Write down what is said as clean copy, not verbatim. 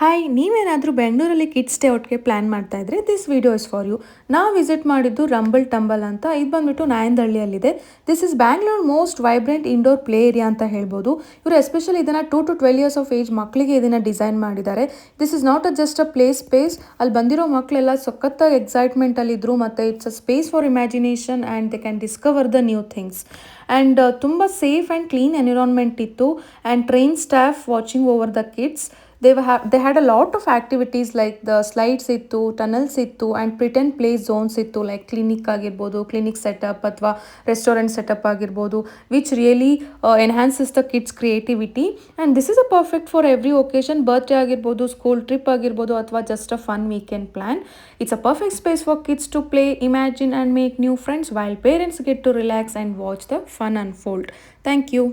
Hi, ನೀವೇನಾದರೂ ಬೆಂಗಳೂರಲ್ಲಿ kids day ಔಟ್ಗೆ plan ಮಾಡ್ತಾ ಇದ್ರೆ this video is for you. ನಾವು ವಿಸಿಟ್ ಮಾಡಿದ್ದು ರಂಬಲ್ ಟಂಬಲ್ ಅಂತ. ಇದು ಬಂದ್ಬಿಟ್ಟು ನಾಯಂದಹಳ್ಳಿಯಲ್ಲಿದೆ. This is Bangalore most vibrant indoor play area ಅಂತ ಹೇಳ್ಬೋದು. ಇವರು ಎಸ್ಪೆಷಲಿ ಇದನ್ನು 2 to 12 ಇಯರ್ಸ್ ಆಫ್ ಏಜ್ ಮಕ್ಕಳಿಗೆ ಇದನ್ನು ಡಿಸೈನ್ ಮಾಡಿದ್ದಾರೆ. This is not just a play space. ಅಲ್ಲಿ ಬಂದಿರೋ ಮಕ್ಕಳೆಲ್ಲ ಸಖತ್ತಾಗಿ ಎಕ್ಸೈಟ್ಮೆಂಟಲ್ಲಿದ್ದರು. ಮತ್ತು it's a space for imagination and they can Discover the new things. And ತುಂಬ ಸೇಫ್ ಆ್ಯಂಡ್ ಕ್ಲೀನ್ ಎನ್ವಿರಾನ್ಮೆಂಟ್ ಇತ್ತು. And train staff watching over the kids. They had a lot of activities like the slides ittu, tunnels ittu, and pretend play zones ittu, like clinic ಆಗಿರ್ಬೋದು, clinic setup ಅಥವಾ restaurant setup ಆಗಿರ್ಬೋದು, which really enhances the kids creativity. And this is a perfect for every occasion. Birthday ಆಗಿರ್ಬೋದು, school trip ಆಗಿರ್ಬೋದು, ಅಥವಾ just a fun weekend plan. It's a perfect space for kids to play, imagine and make new friends while parents get to relax and watch the fun unfold. Thank you.